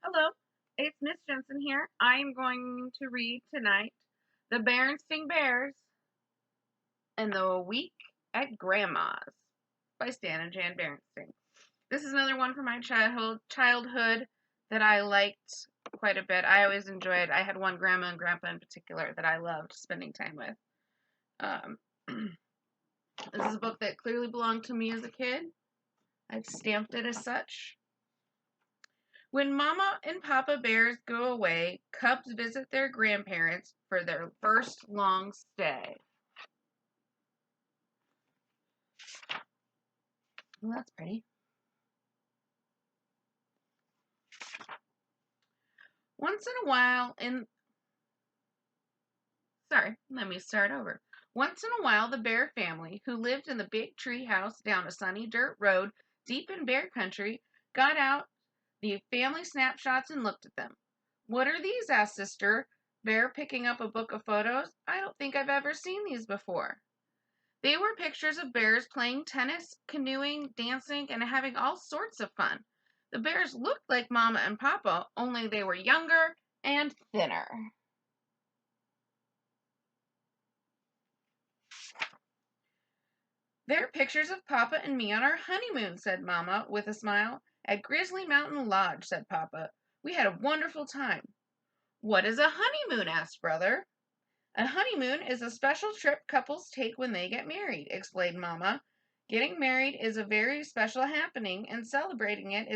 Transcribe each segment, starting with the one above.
Hello, it's Miss Jensen here. I am going to read tonight The Berenstain Bears and the Week at Grandma's by Stan and Jan Berenstain. This is another one from my childhood that I liked quite a bit. I always enjoyed. I had one grandma and grandpa in particular that I loved spending time with. Um, this is a book that clearly belonged to me as a kid. I've stamped it as such. When Mama and Papa Bears go away, cubs visit their grandparents for their first long stay. Well, that's pretty. Once in a while let me start over. Once in a while, the Bear family, who lived in the big tree house down a sunny dirt road deep in bear country, got out the family snapshots and looked at them. What are these? Asked Sister Bear, picking up a book of photos. I don't think I've ever seen these before. They were pictures of bears playing tennis, canoeing, dancing, and having all sorts of fun. The bears looked like Mama and Papa, only they were younger and thinner. They're pictures of Papa and me on our honeymoon, said Mama with a smile. At Grizzly Mountain Lodge, said Papa. We had a wonderful time. What is a honeymoon? Asked Brother. A honeymoon is a special trip couples take when they get married, explained Mama. Getting married is a very special happening, and celebrating it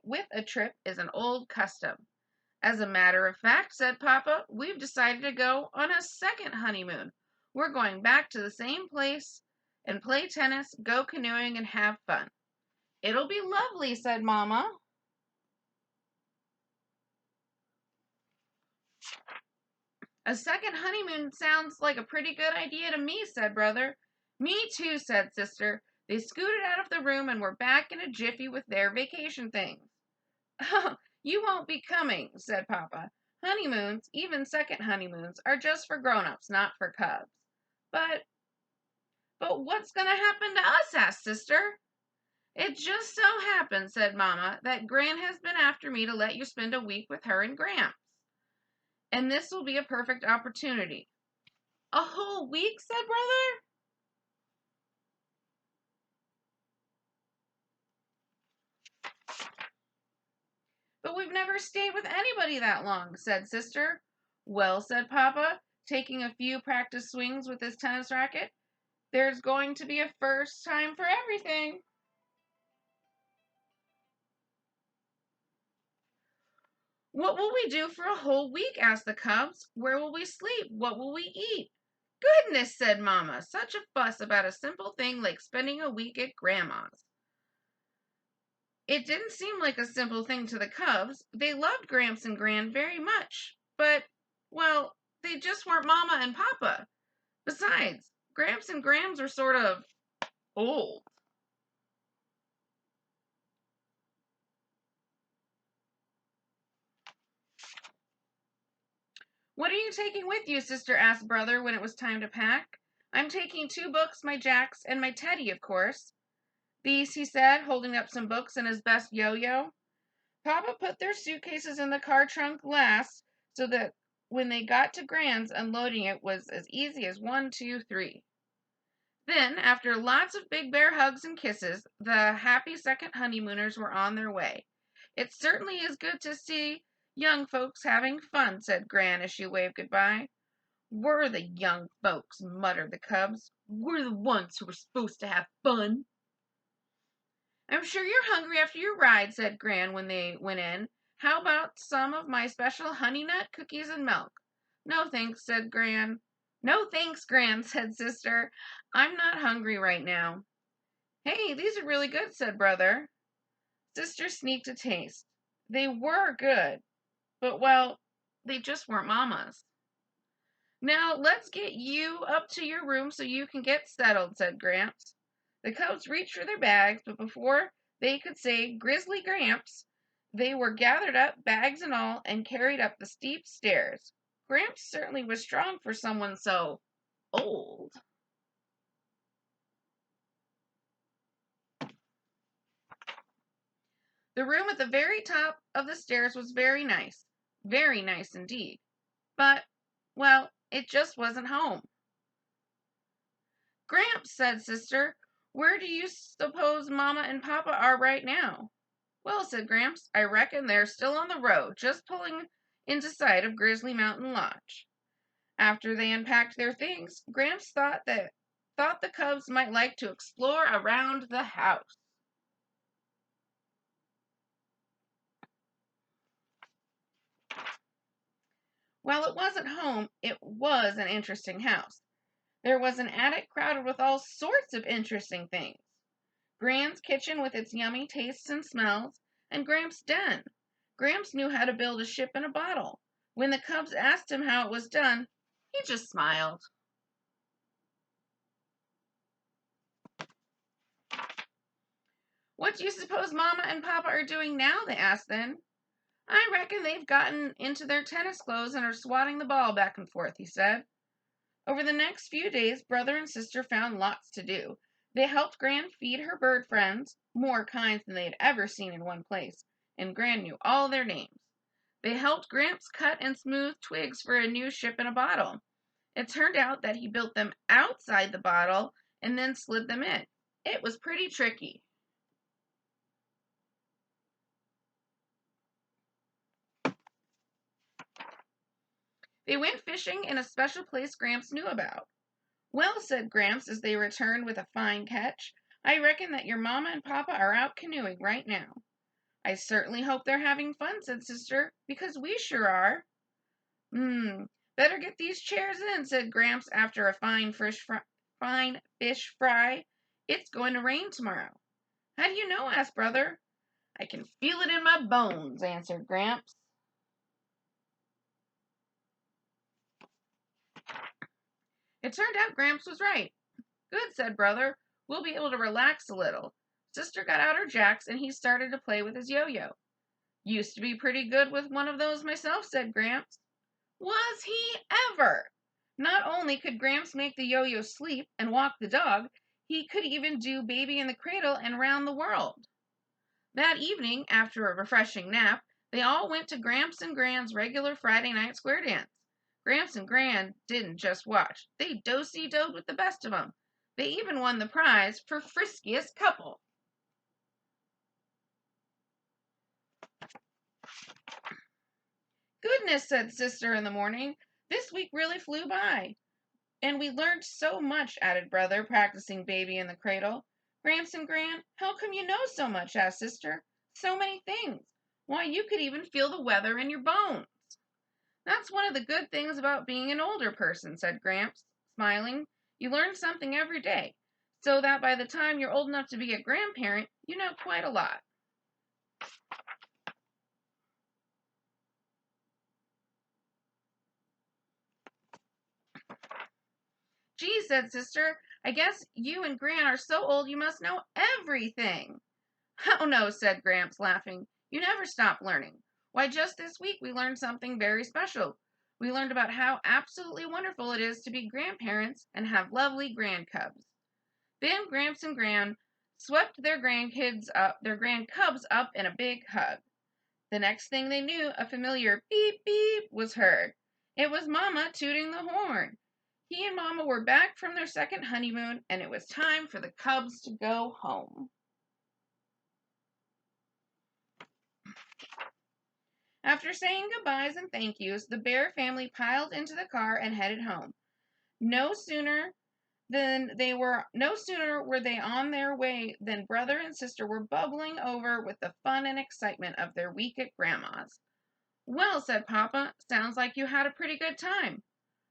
with a trip is an old custom. As a matter of fact, said Papa, we've decided to go on a second honeymoon. We're going back to the same place and play tennis, go canoeing, and have fun. It'll be lovely, said Mama. A second honeymoon sounds like a pretty good idea to me, said Brother. Me too, said Sister. They scooted out of the room and were back in a jiffy with their vacation things. Oh, you won't be coming, said Papa. Honeymoons, even second honeymoons, are just for grown-ups, not for cubs. But what's going to happen to us? Asked Sister. It just so happens, said Mama, that Gran has been after me to let you spend a week with her and Gramps. And this will be a perfect opportunity. A whole week, said Brother? But we've never stayed with anybody that long, said Sister. Well, said Papa, taking a few practice swings with his tennis racket, there's going to be a first time for everything. What will we do for a whole week? Asked the cubs. Where will we sleep? What will we eat? Goodness, said Mama, such a fuss about a simple thing like spending a week at Grandma's. It didn't seem like a simple thing to the cubs. They loved Gramps and Gran very much. But, well, they just weren't Mama and Papa. Besides, Gramps and Grams were sort of old. What are you taking with you, Sister asked Brother when it was time to pack. I'm taking 2 books, my jacks, and my teddy, of course. These, he said, holding up some books and his best yo-yo. Papa put their suitcases in the car trunk last, so that when they got to Gran's, unloading it was as easy as 1, 2, 3. Then, after lots of Big Bear hugs and kisses, the happy second honeymooners were on their way. It certainly is good to see young folks having fun, said Gran as she waved goodbye. We're the young folks, muttered the cubs. We're the ones who were supposed to have fun. I'm sure you're hungry after your ride, said Gran when they went in. How about some of my special honey nut cookies and milk? No thanks, said Gran. No thanks, Gran, said Sister. I'm not hungry right now. Hey, these are really good, said Brother. Sister sneaked a taste. They were good, but, well, they just weren't Mama's. Now, let's get you up to your room so you can get settled, said Gramps. The cubs reached for their bags, but before they could say Grizzly Gramps, they were gathered up, bags and all, and carried up the steep stairs. Gramps certainly was strong for someone so old. The room at the very top of the stairs was very nice indeed. But, well, it just wasn't home. Gramps, said Sister, where do you suppose Mama and Papa are right now? Well, said Gramps, I reckon they're still on the road, just pulling into sight of Grizzly Mountain Lodge. After they unpacked their things, Gramps thought the cubs might like to explore around the house. While it wasn't home, it was an interesting house. There was an attic crowded with all sorts of interesting things. Gran's kitchen with its yummy tastes and smells, and Gramps' den. Gramps knew how to build a ship in a bottle. When the cubs asked him how it was done, he just smiled. What do you suppose Mama and Papa are doing now? They asked then. I reckon they've gotten into their tennis clothes and are swatting the ball back and forth, he said. Over the next few days, brother and sister found lots to do. They helped Gran feed her bird friends, more kinds than they had ever seen in one place, and Gran knew all their names. They helped Gramps cut and smooth twigs for a new ship in a bottle. It turned out that he built them outside the bottle and then slid them in. It was pretty tricky. They went fishing in a special place Gramps knew about. Well, said Gramps as they returned with a fine catch, I reckon that your Mama and Papa are out canoeing right now. I certainly hope they're having fun, said Sister, because we sure are. Better get these chairs in, said Gramps after a fine fish fry. It's going to rain tomorrow. How do you know? Asked Brother. I can feel it in my bones, answered Gramps. It turned out Gramps was right. Good, said Brother. We'll be able to relax a little. Sister got out her jacks and he started to play with his yo-yo. Used to be pretty good with one of those myself, said Gramps. Was he ever? Not only could Gramps make the yo-yo sleep and walk the dog, he could even do Baby in the Cradle and Round the World. That evening, after a refreshing nap, they all went to Gramps and Gran's regular Friday night square dance. Gramps and Gran didn't just watch. They do-si-doed with the best of them. They even won the prize for friskiest couple. Goodness, said Sister in the morning. This week really flew by. And we learned so much, added Brother, practicing Baby in the Cradle. Gramps and Gran, how come you know so much? Asked Sister. So many things. Why, you could even feel the weather in your bones. That's one of the good things about being an older person, said Gramps, smiling. You learn something every day, so that by the time you're old enough to be a grandparent, you know quite a lot. Gee, said Sister, I guess you and Gran are so old you must know everything. Oh no, said Gramps, laughing. You never stop learning. Why, just this week we learned something very special. We learned about how absolutely wonderful it is to be grandparents and have lovely grandcubs. Then Gramps and Gran swept their grand cubs up in a big hug. The next thing they knew, a familiar beep beep was heard. It was Mama tooting the horn. He and Mama were back from their second honeymoon, and it was time for the cubs to go home. After saying goodbyes and thank yous, the Bear family piled into the car and headed home. No sooner were they on their way than Brother and Sister were bubbling over with the fun and excitement of their week at Grandma's. Well, said Papa, sounds like you had a pretty good time.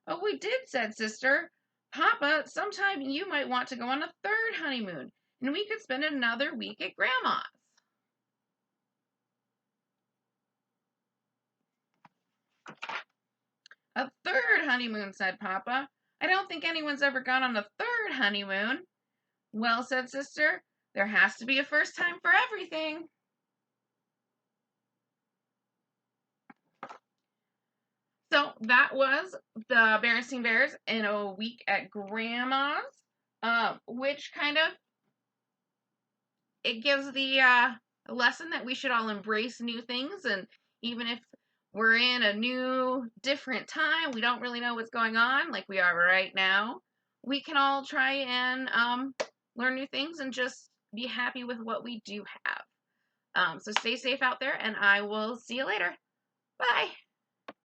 Oh, we did, said Sister. Papa, sometime you might want to go on a third honeymoon, and we could spend another week at Grandma's. A third honeymoon, said Papa. I don't think anyone's ever gone on a third honeymoon. Well, said Sister, there has to be a first time for everything. So that was the Berenstain Bears in a week at Grandma's, which kind of, it gives the A lesson that we should all embrace new things, and even if we're in a new, different time, we don't really know what's going on, like we are right now, we can all try and learn new things and just be happy with what we do have. So stay safe out there, and I will see you later. Bye.